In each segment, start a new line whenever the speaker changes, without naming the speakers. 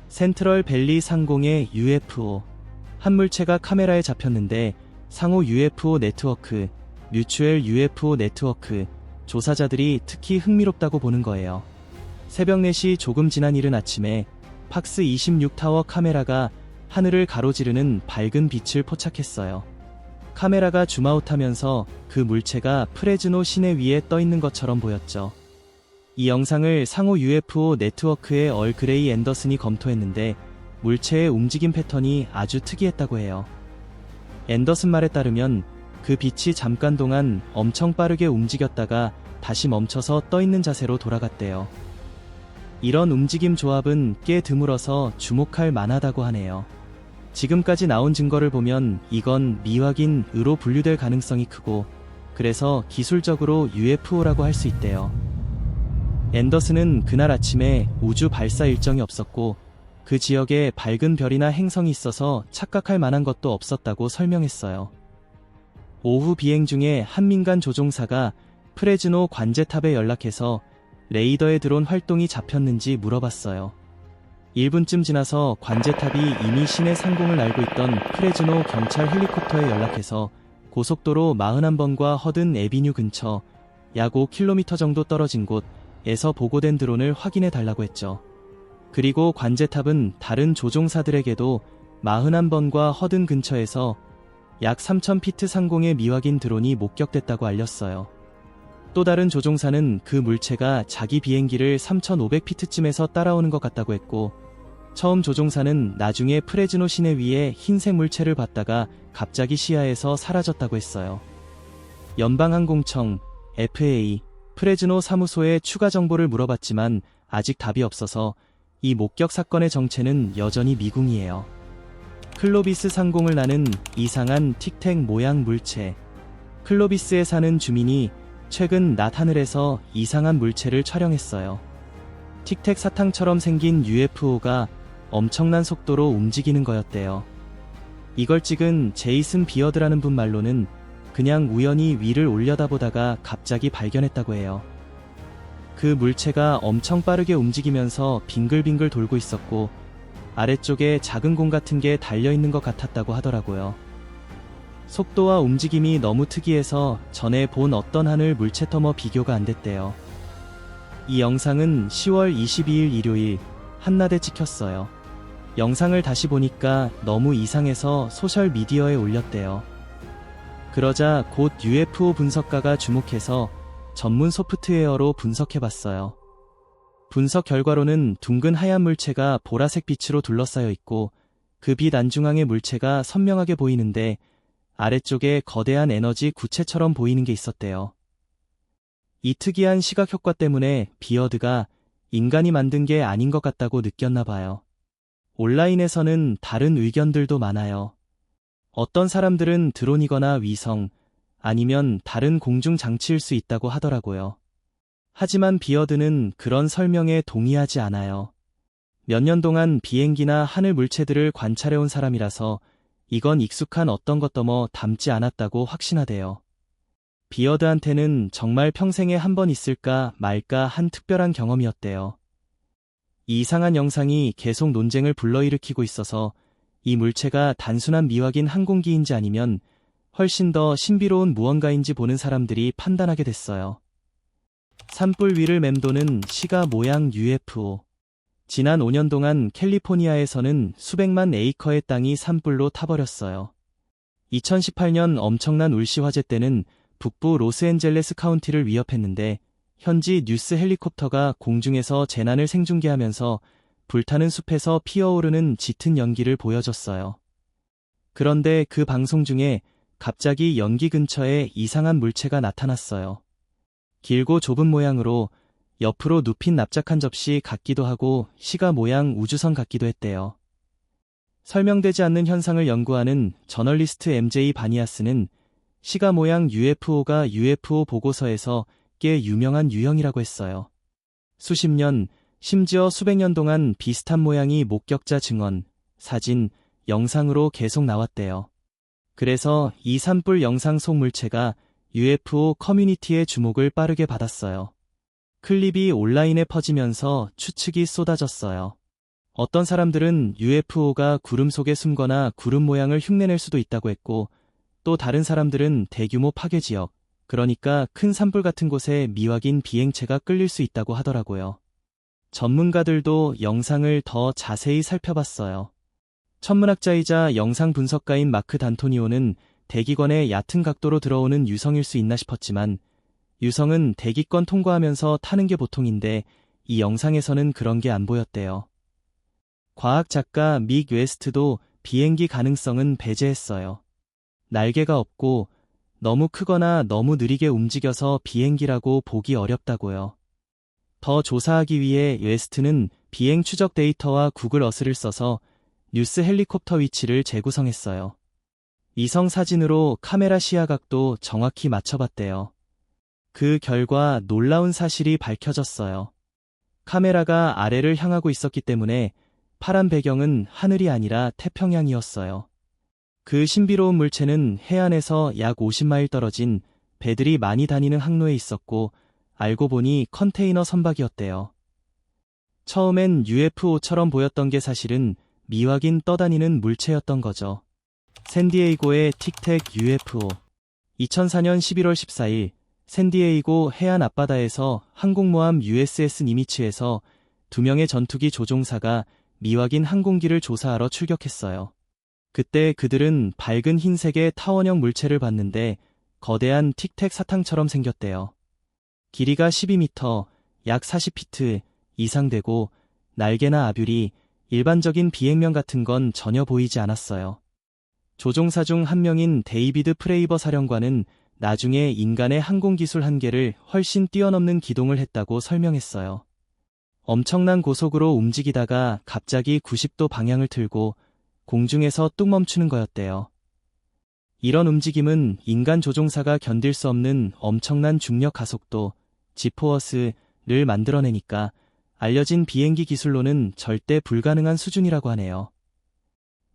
센트럴 밸리 상공의 UFO. 한 물체가 카메라에 잡혔는데 상호 UFO 네트워크, 뮤추얼 UFO 네트워크 조사자들이 특히 흥미롭다고 보는 거예요. 새벽 4시 조금 지난 이른 아침에 팍스 26타워 카메라가 하늘을 가로지르는 밝은 빛을 포착했어요. 카메라가 줌아웃하면서 그 물체가 프레즈노 시내 위에 떠 있는 것처럼 보였죠. 이 영상을 상호 UFO 네트워크의 얼그레이 앤더슨이 검토했는데 물체의 움직임 패턴이 아주 특이했다고 해요. 앤더슨 말에 따르면 그 빛이 잠깐 동안 엄청 빠르게 움직였다가 다시 멈춰서 떠 있는 자세로 돌아갔대요. 이런 움직임 조합은 꽤 드물어서 주목할 만하다고 하네요. 지금까지 나온 증거를 보면 이건 미확인으로 분류될 가능성이 크고, 그래서 기술적으로 UFO라고 할 수 있대요. 앤더슨은 그날 아침에 우주 발사 일정이 없었고 그 지역에 밝은 별이나 행성이 있어서 착각할 만한 것도 없었다고 설명했어요. 오후 비행 중에 한 민간 조종사가 프레즈노 관제탑에 연락해서 레이더에 들어온 활동이 잡혔는지 물어봤어요. 1분쯤 지나서 관제탑이 이미 시내 상공을 날고 있던 프레즈노 경찰 헬리콥터에 연락해서 고속도로 41번과 허든 애비뉴 근처 약 5km 정도 떨어진 곳에서 보고된 드론을 확인해 달라고 했죠. 그리고 관제탑은 다른 조종사들에게도 41번과 허든 근처에서 약 3000피트 상공의 미확인 드론이 목격됐다고 알렸어요. 또 다른 조종사는 그 물체가 자기 비행기를 3500피트쯤에서 따라오는 것 같다고 했고, 처음 조종사는 나중에 프레즈노 시내 위에 흰색 물체를 봤다가 갑자기 시야에서 사라졌다고 했어요. 연방항공청 FAA 프레즈노 사무소에 추가 정보를 물어봤지만 아직 답이 없어서 이 목격 사건의 정체는 여전히 미궁이에요. 클로비스 상공을 나는 이상한 틱택 모양 물체. 클로비스에 사는 주민이 최근 낮 하늘에서 이상한 물체를 촬영했어요. 틱택 사탕처럼 생긴 UFO가 엄청난 속도로 움직이는 거였대요. 이걸 찍은 제이슨 비어드라는 분 말로는 그냥 우연히 위를 올려다보다가 갑자기 발견했다고 해요. 그 물체가 엄청 빠르게 움직이면서 빙글빙글 돌고 있었고 아래쪽에 작은 공 같은 게 달려있는 것 같았다고 하더라고요. 속도와 움직임이 너무 특이해서 전에 본 어떤 하늘 물체터머 비교가 안 됐대요. 이 영상은 10월 22일 일요일 한낮에 찍혔어요. 영상을 다시 보니까 너무 이상해서 소셜미디어에 올렸대요. 그러자 곧 UFO 분석가가 주목해서 전문 소프트웨어로 분석해봤어요. 분석 결과로는 둥근 하얀 물체가 보라색 빛으로 둘러싸여 있고 그 빛 안중앙의 물체가 선명하게 보이는데 아래쪽에 거대한 에너지 구체처럼 보이는 게 있었대요. 이 특이한 시각 효과 때문에 비어드가 인간이 만든 게 아닌 것 같다고 느꼈나 봐요. 온라인에서는 다른 의견들도 많아요. 어떤 사람들은 드론이거나 위성, 아니면 다른 공중 장치일 수 있다고 하더라고요. 하지만 비어드는 그런 설명에 동의하지 않아요. 몇 년 동안 비행기나 하늘 물체들을 관찰해온 사람이라서 이건 익숙한 어떤 것 넘어 닮지 않았다고 확신하대요. 비어드한테는 정말 평생에 한 번 있을까 말까 한 특별한 경험이었대요. 이 이상한 영상이 계속 논쟁을 불러일으키고 있어서 이 물체가 단순한 미확인 항공기인지 아니면 훨씬 더 신비로운 무언가인지 보는 사람들이 판단하게 됐어요. 산불 위를 맴도는 시가 모양 UFO. 지난 5년 동안 캘리포니아에서는 수백만 에이커의 땅이 산불로 타버렸어요. 2018년 엄청난 울시 화재 때는 북부 로스앤젤레스 카운티를 위협했는데 현지 뉴스 헬리콥터가 공중에서 재난을 생중계하면서 불타는 숲에서 피어오르는 짙은 연기를 보여줬어요. 그런데 그 방송 중에 갑자기 연기 근처에 이상한 물체가 나타났어요. 길고 좁은 모양으로 옆으로 눕힌 납작한 접시 같기도 하고 시가 모양 우주선 같기도 했대요. 설명되지 않는 현상을 연구하는 저널리스트 MJ 바니아스는 시가 모양 UFO가 UFO 보고서에서 꽤 유명한 유형이라고 했어요. 수십 년, 심지어 수백 년 동안 비슷한 모양이 목격자 증언, 사진, 영상으로 계속 나왔대요. 그래서 이 산불 영상 속 물체가 UFO 커뮤니티의 주목을 빠르게 받았어요. 클립이 온라인에 퍼지면서 추측이 쏟아졌어요. 어떤 사람들은 UFO가 구름 속에 숨거나 구름 모양을 흉내낼 수도 있다고 했고, 또 다른 사람들은 대규모 파괴 지역, 그러니까 큰 산불 같은 곳에 미확인 비행체가 끌릴 수 있다고 하더라고요. 전문가들도 영상을 더 자세히 살펴봤어요. 천문학자이자 영상 분석가인 마크 단토니오는 대기권에 얕은 각도로 들어오는 유성일 수 있나 싶었지만, 유성은 대기권 통과하면서 타는 게 보통인데 이 영상에서는 그런 게 안 보였대요. 과학 작가 믹 웨스트도 비행기 가능성은 배제했어요. 날개가 없고 너무 크거나 너무 느리게 움직여서 비행기라고 보기 어렵다고요. 더 조사하기 위해 웨스트는 비행 추적 데이터와 구글 어스를 써서 뉴스 헬리콥터 위치를 재구성했어요. 위성 사진으로 카메라 시야각도 정확히 맞춰봤대요. 그 결과 놀라운 사실이 밝혀졌어요. 카메라가 아래를 향하고 있었기 때문에 파란 배경은 하늘이 아니라 태평양이었어요. 그 신비로운 물체는 해안에서 약 50마일 떨어진 배들이 많이 다니는 항로에 있었고, 알고 보니 컨테이너 선박이었대요. 처음엔 UFO처럼 보였던 게 사실은 미확인 떠다니는 물체였던 거죠. 샌디에이고의 틱택 UFO. 2004년 11월 14일 샌디에이고 해안 앞바다에서 항공모함 USS 니미츠에서 2명의 전투기 조종사가 미확인 항공기를 조사하러 출격했어요. 그때 그들은 밝은 흰색의 타원형 물체를 봤는데 거대한 틱택 사탕처럼 생겼대요. 길이가 12m, 약 40피트 이상 되고 날개나 아뷸리, 일반적인 비행면 같은 건 전혀 보이지 않았어요. 조종사 중 한 명인 데이비드 프레이버 사령관은 나중에 인간의 항공기술 한계를 훨씬 뛰어넘는 기동을 했다고 설명했어요. 엄청난 고속으로 움직이다가 갑자기 90도 방향을 틀고 공중에서 뚝 멈추는 거였대요. 이런 움직임은 인간 조종사가 견딜 수 없는 엄청난 중력 가속도, 지포워스를 만들어내니까 알려진 비행기 기술로는 절대 불가능한 수준이라고 하네요.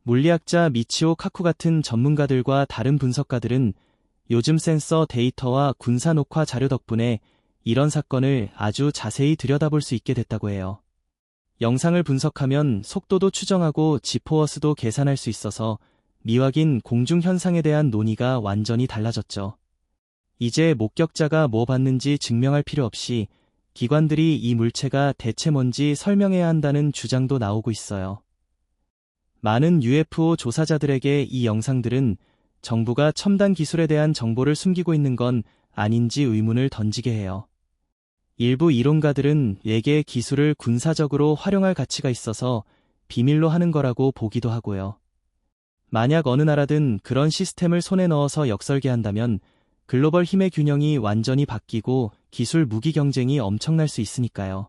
물리학자 미치오 카쿠 같은 전문가들과 다른 분석가들은 요즘 센서 데이터와 군사 녹화 자료 덕분에 이런 사건을 아주 자세히 들여다볼 수 있게 됐다고 해요. 영상을 분석하면 속도도 추정하고 지포워스도 계산할 수 있어서 미확인 공중 현상에 대한 논의가 완전히 달라졌죠. 이제 목격자가 뭐 봤는지 증명할 필요 없이 기관들이 이 물체가 대체 뭔지 설명해야 한다는 주장도 나오고 있어요. 많은 UFO 조사자들에게 이 영상들은 정부가 첨단 기술에 대한 정보를 숨기고 있는 건 아닌지 의문을 던지게 해요. 일부 이론가들은 외계의 기술을 군사적으로 활용할 가치가 있어서 비밀로 하는 거라고 보기도 하고요. 만약 어느 나라든 그런 시스템을 손에 넣어서 역설계한다면 글로벌 힘의 균형이 완전히 바뀌고 기술 무기 경쟁이 엄청날 수 있으니까요.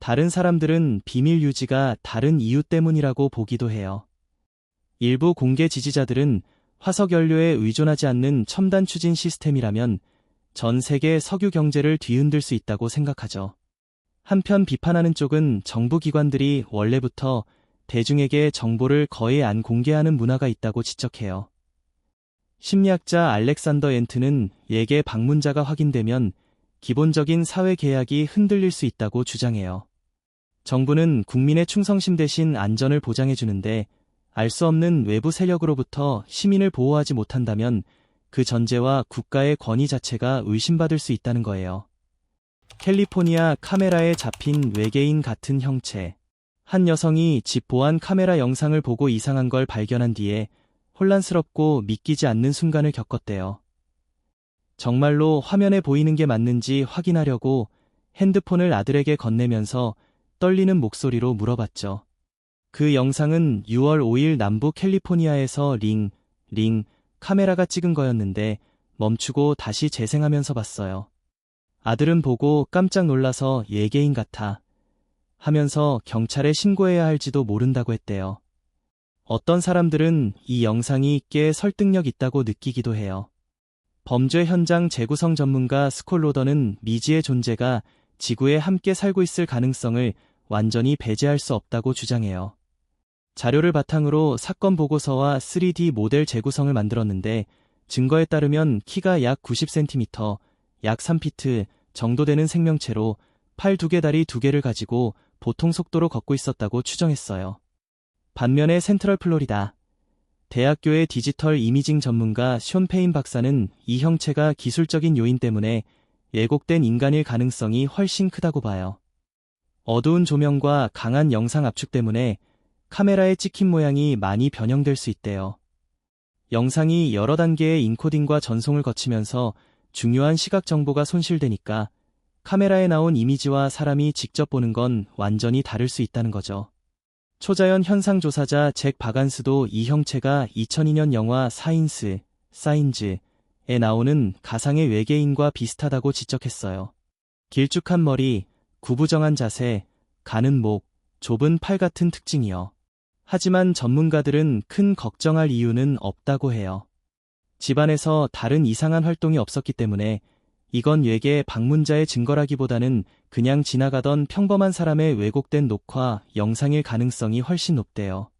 다른 사람들은 비밀 유지가 다른 이유 때문이라고 보기도 해요. 일부 공개 지지자들은 화석 연료에 의존하지 않는 첨단 추진 시스템이라면 전 세계 석유 경제를 뒤흔들 수 있다고 생각하죠. 한편 비판하는 쪽은 정부 기관들이 원래부터 대중에게 정보를 거의 안 공개하는 문화가 있다고 지적해요. 심리학자 알렉산더 엔트는 외계 방문자가 확인되면 기본적인 사회 계약이 흔들릴 수 있다고 주장해요. 정부는 국민의 충성심 대신 안전을 보장해주는데 알 수 없는 외부 세력으로부터 시민을 보호하지 못한다면 그 전제와 국가의 권위 자체가 의심받을 수 있다는 거예요. 캘리포니아 카메라에 잡힌 외계인 같은 형체. 한 여성이 집 보안 카메라 영상을 보고 이상한 걸 발견한 뒤에 혼란스럽고 믿기지 않는 순간을 겪었대요. 정말로 화면에 보이는 게 맞는지 확인하려고 핸드폰을 아들에게 건네면서 떨리는 목소리로 물어봤죠. 그 영상은 6월 5일 남부 캘리포니아에서 링 카메라가 찍은 거였는데 멈추고 다시 재생하면서 봤어요. 아들은 보고 깜짝 놀라서 외계인 같아 하면서 경찰에 신고해야 할지도 모른다고 했대요. 어떤 사람들은 이 영상이 꽤 설득력 있다고 느끼기도 해요. 범죄 현장 재구성 전문가 스콜로더는 미지의 존재가 지구에 함께 살고 있을 가능성을 완전히 배제할 수 없다고 주장해요. 자료를 바탕으로 사건 보고서와 3D 모델 재구성을 만들었는데 증거에 따르면 키가 약 90cm, 약 3피트 정도 되는 생명체로 팔 2개 다리 2개를 가지고 보통 속도로 걷고 있었다고 추정했어요. 반면에 센트럴 플로리다 대학교의 디지털 이미징 전문가 숀 페인 박사는 이 형체가 기술적인 요인 때문에 왜곡된 인간일 가능성이 훨씬 크다고 봐요. 어두운 조명과 강한 영상 압축 때문에 카메라에 찍힌 모양이 많이 변형될 수 있대요. 영상이 여러 단계의 인코딩과 전송을 거치면서 중요한 시각 정보가 손실되니까 카메라에 나온 이미지와 사람이 직접 보는 건 완전히 다를 수 있다는 거죠. 초자연 현상 조사자 잭 바간스도 이 형체가 2002년 영화 사인즈에 나오는 가상의 외계인과 비슷하다고 지적했어요. 길쭉한 머리, 구부정한 자세, 가는 목, 좁은 팔 같은 특징이요. 하지만 전문가들은 큰 걱정할 이유는 없다고 해요. 집안에서 다른 이상한 활동이 없었기 때문에 이건 외계 방문자의 증거라기보다는 그냥 지나가던 평범한 사람의 왜곡된 녹화 영상일 가능성이 훨씬 높대요.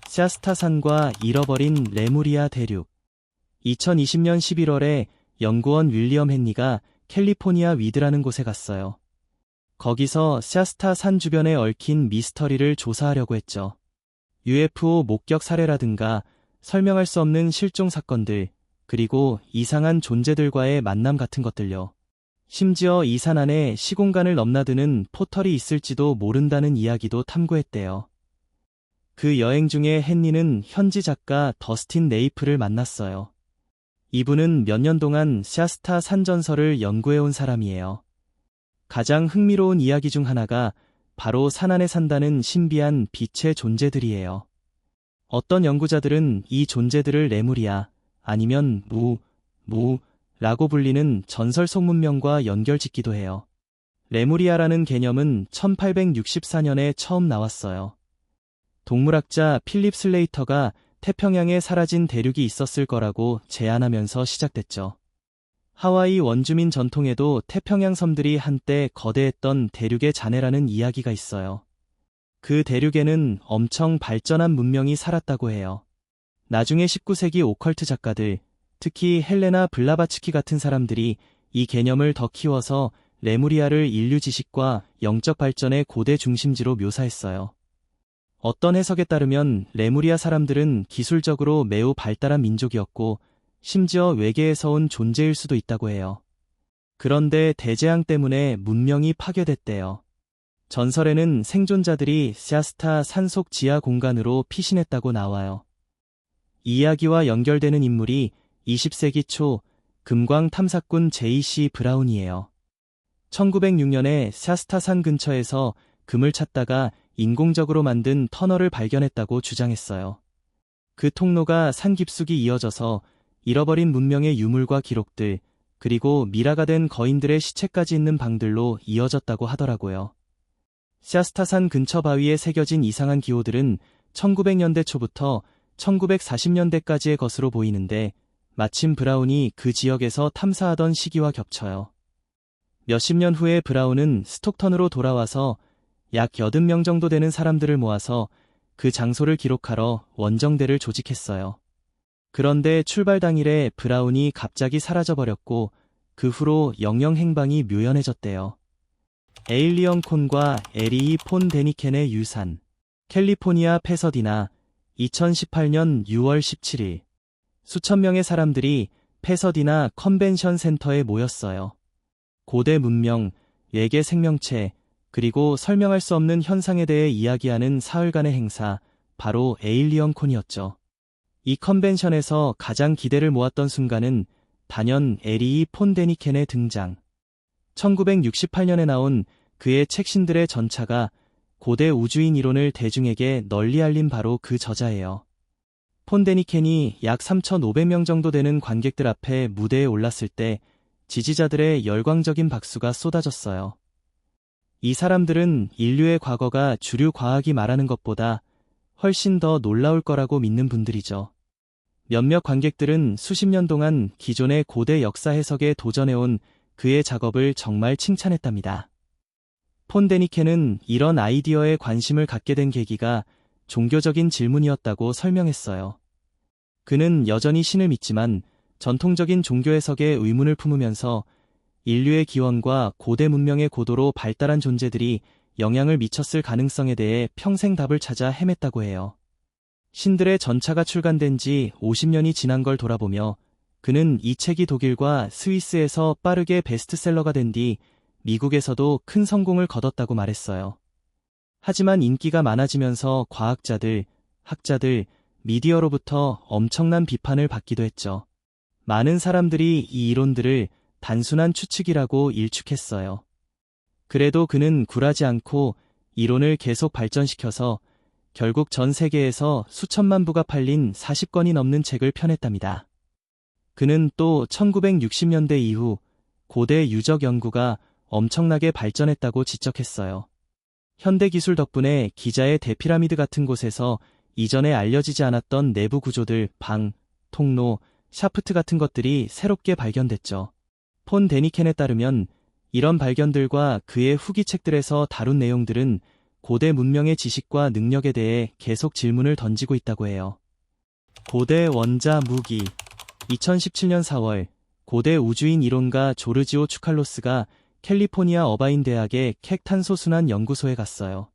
샤스타산과 잃어버린 레무리아 대륙. 2020년 11월에 연구원 윌리엄 헨리가 캘리포니아 위드라는 곳에 갔어요. 거기서 샤스타산 주변에 얽힌 미스터리를 조사하려고 했죠. UFO 목격 사례라든가 설명할 수 없는 실종 사건들, 그리고 이상한 존재들과의 만남 같은 것들요. 심지어 이 산 안에 시공간을 넘나드는 포털이 있을지도 모른다는 이야기도 탐구했대요. 그 여행 중에 헨리는 현지 작가 더스틴 네이프를 만났어요. 이분은 몇 년 동안 샤스타 산전설을 연구해온 사람이에요. 가장 흥미로운 이야기 중 하나가 바로 산 안에 산다는 신비한 빛의 존재들이에요. 어떤 연구자들은 이 존재들을 레무리아, 아니면 라고 불리는 전설 속 문명과 연결짓기도 해요. 레무리아라는 개념은 1864년에 처음 나왔어요. 동물학자 필립 슬레이터가 태평양에 사라진 대륙이 있었을 거라고 제안하면서 시작됐죠. 하와이 원주민 전통에도 태평양 섬들이 한때 거대했던 대륙의 자네라는 이야기가 있어요. 그 대륙에는 엄청 발전한 문명이 살았다고 해요. 나중에 19세기 오컬트 작가들, 특히 헬레나 블라바츠키 같은 사람들이 이 개념을 더 키워서 레무리아를 인류 지식과 영적 발전의 고대 중심지로 묘사했어요. 어떤 해석에 따르면 레무리아 사람들은 기술적으로 매우 발달한 민족이었고 심지어 외계에서 온 존재일 수도 있다고 해요. 그런데 대재앙 때문에 문명이 파괴됐대요. 전설에는 생존자들이 샤스타 산속 지하 공간으로 피신했다고 나와요. 이 이야기와 연결되는 인물이 20세기 초 금광 탐사꾼 J.C. 브라운이에요. 1906년에 샤스타산 근처에서 금을 찾다가 인공적으로 만든 터널을 발견했다고 주장했어요. 그 통로가 산 깊숙이 이어져서 잃어버린 문명의 유물과 기록들, 그리고 미라가 된 거인들의 시체까지 있는 방들로 이어졌다고 하더라고요. 샤스타산 근처 바위에 새겨진 이상한 기호들은 1900년대 초부터 1940년대까지의 것으로 보이는데 마침 브라운이 그 지역에서 탐사하던 시기와 겹쳐요. 몇십 년 후에 브라운은 스톡턴으로 돌아와서 약 80명 정도 되는 사람들을 모아서 그 장소를 기록하러 원정대를 조직했어요. 그런데 출발 당일에 브라운이 갑자기 사라져버렸고 그 후로 영영 행방이 묘연해졌대요. 에일리언 콘과 에리히 폰 데니켄의 유산. 캘리포니아 패서디나 2018년 6월 17일 수천 명의 사람들이 패서디나 컨벤션 센터에 모였어요. 고대 문명, 외계 생명체, 그리고 설명할 수 없는 현상에 대해 이야기하는 사흘간의 행사, 바로 에일리언 콘이었죠. 이 컨벤션에서 가장 기대를 모았던 순간은 단연 에리히 폰 데니켄의 등장. 1968년에 나온 그의 책신들의 전차가 고대 우주인 이론을 대중에게 널리 알린 바로 그 저자예요. 폰 데니켄이 약 3,500명 정도 되는 관객들 앞에 무대에 올랐을 때 지지자들의 열광적인 박수가 쏟아졌어요. 이 사람들은 인류의 과거가 주류 과학이 말하는 것보다 훨씬 더 놀라울 거라고 믿는 분들이죠. 몇몇 관객들은 수십 년 동안 기존의 고대 역사 해석에 도전해온 그의 작업을 정말 칭찬했답니다. 폰 데니켄은 이런 아이디어에 관심을 갖게 된 계기가 종교적인 질문이었다고 설명했어요. 그는 여전히 신을 믿지만 전통적인 종교 해석에 의문을 품으면서 인류의 기원과 고대 문명의 고도로 발달한 존재들이 영향을 미쳤을 가능성에 대해 평생 답을 찾아 헤맸다고 해요. 신들의 전차가 출간된 지 50년이 지난 걸 돌아보며 그는 이 책이 독일과 스위스에서 빠르게 베스트셀러가 된 뒤 미국에서도 큰 성공을 거뒀다고 말했어요. 하지만 인기가 많아지면서 과학자들, 학자들, 미디어로부터 엄청난 비판을 받기도 했죠. 많은 사람들이 이 이론들을 단순한 추측이라고 일축했어요. 그래도 그는 굴하지 않고 이론을 계속 발전시켜서 결국 전 세계에서 수천만 부가 팔린 40권이 넘는 책을 펴냈답니다. 그는 또 1960년대 이후 고대 유적 연구가 엄청나게 발전했다고 지적했어요. 현대 기술 덕분에 기자의 대피라미드 같은 곳에서 이전에 알려지지 않았던 내부 구조들, 방, 통로, 샤프트 같은 것들이 새롭게 발견됐죠. 폰 데니켄에 따르면 이런 발견들과 그의 후기 책들에서 다룬 내용들은 고대 문명의 지식과 능력에 대해 계속 질문을 던지고 있다고 해요. 고대 원자 무기 2017년 4월 고대 우주인 이론가 조르지오 추칼로스가 캘리포니아 어바인 대학의 켑 탄소순환 연구소에 갔어요.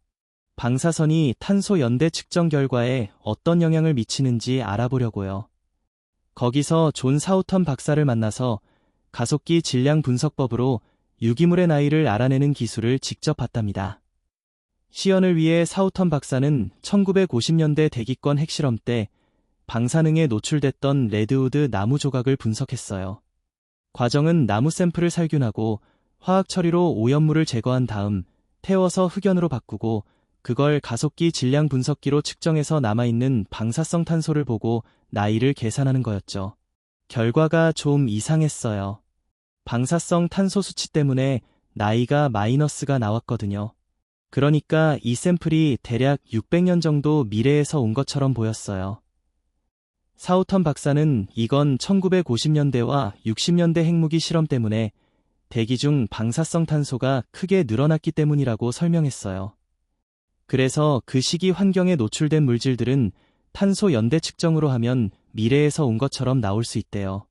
방사선이 탄소 연대 측정 결과에 어떤 영향을 미치는지 알아보려고요. 거기서 존 사우턴 박사를 만나서 가속기 질량 분석법으로 유기물의 나이를 알아내는 기술을 직접 봤답니다. 시연을 위해 사우턴 박사는 1950년대 대기권 핵실험 때 방사능에 노출됐던 레드우드 나무 조각을 분석했어요. 과정은 나무 샘플을 살균하고 화학 처리로 오염물을 제거한 다음 태워서 흑연으로 바꾸고 그걸 가속기 질량 분석기로 측정해서 남아있는 방사성 탄소를 보고 나이를 계산하는 거였죠. 결과가 좀 이상했어요. 방사성 탄소 수치 때문에 나이가 마이너스가 나왔거든요. 그러니까 이 샘플이 대략 600년 정도 미래에서 온 것처럼 보였어요. 사우턴 박사는 이건 1950년대와 60년대 핵무기 실험 때문에 대기 중 방사성 탄소가 크게 늘어났기 때문이라고 설명했어요. 그래서 그 시기 환경에 노출된 물질들은 탄소 연대 측정으로 하면 미래에서 온 것처럼 나올 수 있대요.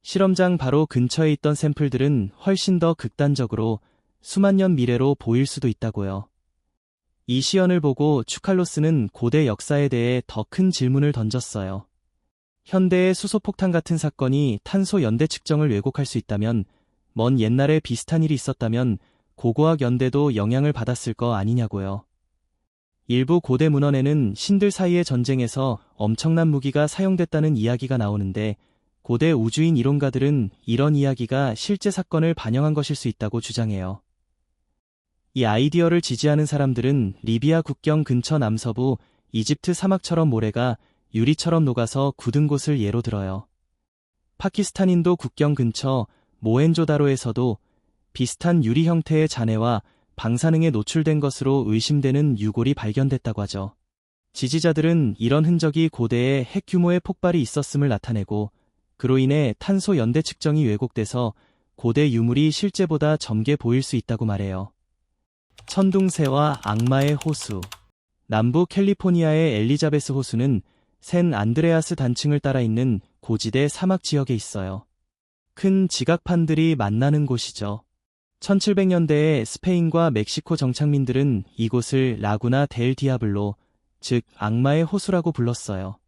실험장 바로 근처에 있던 샘플들은 훨씬 더 극단적으로 수만 년 미래로 보일 수도 있다고요. 이 시연을 보고 추칼로스는 고대 역사에 대해 더 큰 질문을 던졌어요. 현대의 수소폭탄 같은 사건이 탄소 연대 측정을 왜곡할 수 있다면 먼 옛날에 비슷한 일이 있었다면 고고학 연대도 영향을 받았을 거 아니냐고요. 일부 고대 문헌에는 신들 사이의 전쟁에서 엄청난 무기가 사용됐다는 이야기가 나오는데 고대 우주인 이론가들은 이런 이야기가 실제 사건을 반영한 것일 수 있다고 주장해요. 이 아이디어를 지지하는 사람들은 리비아 국경 근처 남서부 이집트 사막처럼 모래가 유리처럼 녹아서 굳은 곳을 예로 들어요. 파키스탄인도 국경 근처 모헨조다로에서도 비슷한 유리 형태의 잔해와 방사능에 노출된 것으로 의심되는 유골이 발견됐다고 하죠. 지지자들은 이런 흔적이 고대에 핵 규모의 폭발이 있었음을 나타내고 그로 인해 탄소 연대 측정이 왜곡돼서 고대 유물이 실제보다 젊게 보일 수 있다고 말해요. 천둥새와 악마의 호수. 남부 캘리포니아의 엘리자베스 호수는 샌 안드레아스 단층을 따라 있는 고지대 사막 지역에 있어요. 큰 지각판들이 만나는 곳이죠. 1700년대에 스페인과 멕시코 정착민들은 이곳을 라구나 델 디아블로, 즉 악마의 호수라고 불렀어요.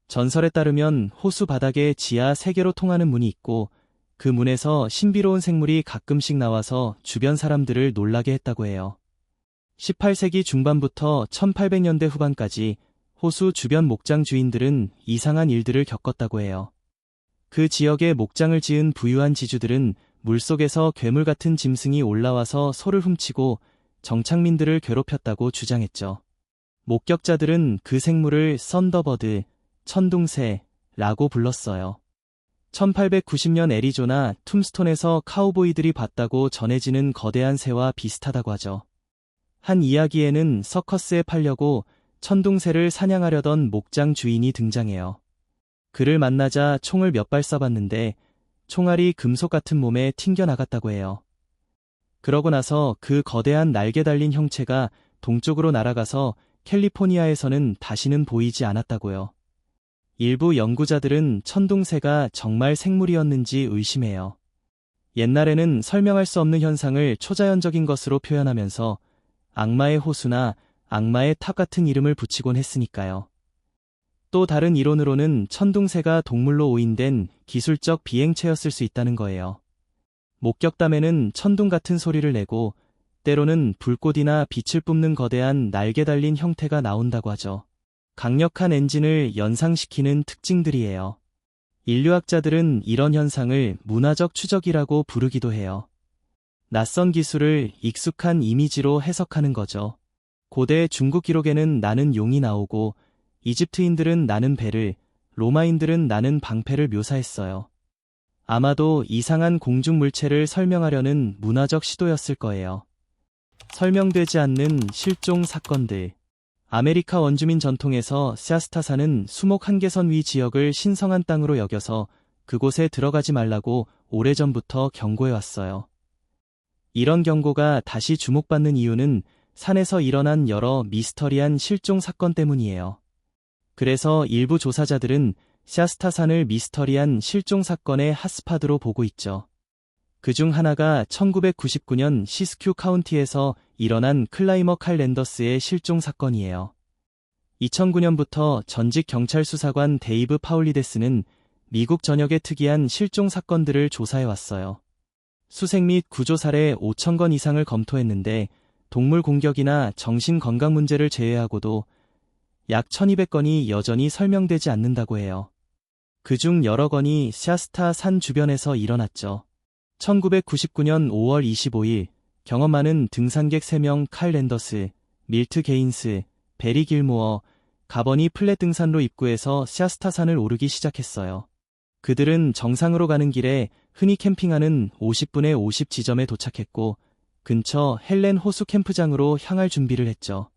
전설에 따르면 호수 바닥에 지하 3개로 통하는 문이 있고 그 문에서 신비로운 생물이 가끔씩 나와서 주변 사람들을 놀라게 했다고 해요. 18세기 중반부터 1800년대 후반까지 호수 주변 목장 주인들은 이상한 일들을 겪었다고 해요. 그 지역에 목장을 지은 부유한 지주들은 물속에서 괴물 같은 짐승이 올라와서 소를 훔치고 정착민들을 괴롭혔다고 주장했죠. 목격자들은 그 생물을 썬더버드, 천둥새라고 불렀어요. 1890년 애리조나 툼스톤에서 카우보이들이 봤다고 전해지는 거대한 새와 비슷하다고 하죠. 한 이야기에는 서커스에 팔려고 천둥새를 사냥하려던 목장 주인이 등장해요. 그를 만나자 총을 몇 발 쏴봤는데 총알이 금속 같은 몸에 튕겨나갔다고 해요. 그러고 나서 그 거대한 날개 달린 형체가 동쪽으로 날아가서 캘리포니아에서는 다시는 보이지 않았다고요. 일부 연구자들은 천둥새가 정말 생물이었는지 의심해요. 옛날에는 설명할 수 없는 현상을 초자연적인 것으로 표현하면서 악마의 호수나 악마의 탑 같은 이름을 붙이곤 했으니까요. 또 다른 이론으로는 천둥새가 동물로 오인된 기술적 비행체였을 수 있다는 거예요. 목격담에는 천둥 같은 소리를 내고 때로는 불꽃이나 빛을 뿜는 거대한 날개 달린 형태가 나온다고 하죠. 강력한 엔진을 연상시키는 특징들이에요. 인류학자들은 이런 현상을 문화적 추적이라고 부르기도 해요. 낯선 기술을 익숙한 이미지로 해석하는 거죠. 고대 중국 기록에는 나는 용이 나오고 이집트인들은 나는 배를, 로마인들은 나는 방패를 묘사했어요. 아마도 이상한 공중 물체를 설명하려는 문화적 시도였을 거예요. 설명되지 않는 실종 사건들. 아메리카 원주민 전통에서 샤스타산은 수목 한계선 위 지역을 신성한 땅으로 여겨서 그곳에 들어가지 말라고 오래전부터 경고해왔어요. 이런 경고가 다시 주목받는 이유는 산에서 일어난 여러 미스터리한 실종 사건 때문이에요. 그래서 일부 조사자들은 샤스타산을 미스터리한 실종 사건의 핫스팟으로 보고 있죠. 그중 하나가 1999년 시스큐 카운티에서 일어난 클라이머 칼 랜더스의 실종 사건이에요. 2009년부터 전직 경찰 수사관 데이브 파울리데스는 미국 전역의 특이한 실종 사건들을 조사해왔어요. 수색 및 구조 사례 5,000건 이상을 검토했는데 동물 공격이나 정신 건강 문제를 제외하고도 약 1,200건이 여전히 설명되지 않는다고 해요. 그중 여러 건이 샤스타 산 주변에서 일어났죠. 1999년 5월 25일 경험 많은 등산객 3명 칼 랜더스, 밀트 게인스, 베리 길모어, 가버니 플랫 등산로 입구에서 샤스타산을 오르기 시작했어요. 그들은 정상으로 가는 길에 흔히 캠핑하는 50분의 50 지점에 도착했고 근처 헬렌 호수 캠프장으로 향할 준비를 했죠.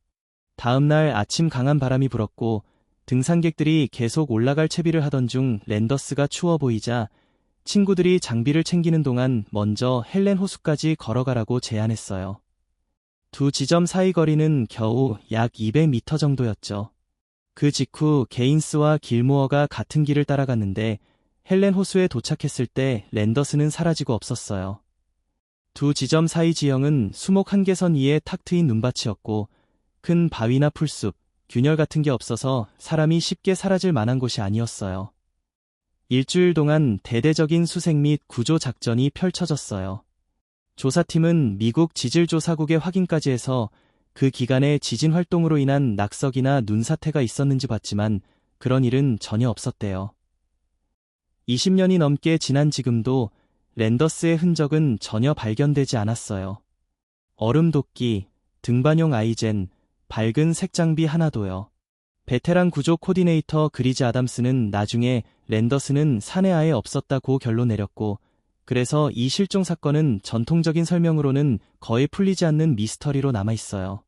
다음 날 아침 강한 바람이 불었고 등산객들이 계속 올라갈 채비를 하던 중 랜더스가 추워 보이자 친구들이 장비를 챙기는 동안 먼저 헬렌 호수까지 걸어가라고 제안했어요. 두 지점 사이 거리는 겨우 약 200m 정도였죠. 그 직후 게인스와 길모어가 같은 길을 따라갔는데 헬렌 호수에 도착했을 때 랜더스는 사라지고 없었어요. 두 지점 사이 지형은 수목 한계선 위에 탁 트인 눈밭이었고 큰 바위나 풀숲, 균열 같은 게 없어서 사람이 쉽게 사라질 만한 곳이 아니었어요. 일주일 동안 대대적인 수색 및 구조 작전이 펼쳐졌어요. 조사팀은 미국 지질조사국에 확인까지 해서 그 기간에 지진 활동으로 인한 낙석이나 눈사태가 있었는지 봤지만 그런 일은 전혀 없었대요. 20년이 넘게 지난 지금도 랜더스의 흔적은 전혀 발견되지 않았어요. 얼음 도끼, 등반용 아이젠, 밝은 색장비 하나도요. 베테랑 구조 코디네이터 그리즈 아담스는 나중에 랜더스는 산에 아예 없었다고 결론 내렸고 그래서 이 실종 사건은 전통적인 설명으로는 거의 풀리지 않는 미스터리로 남아있어요.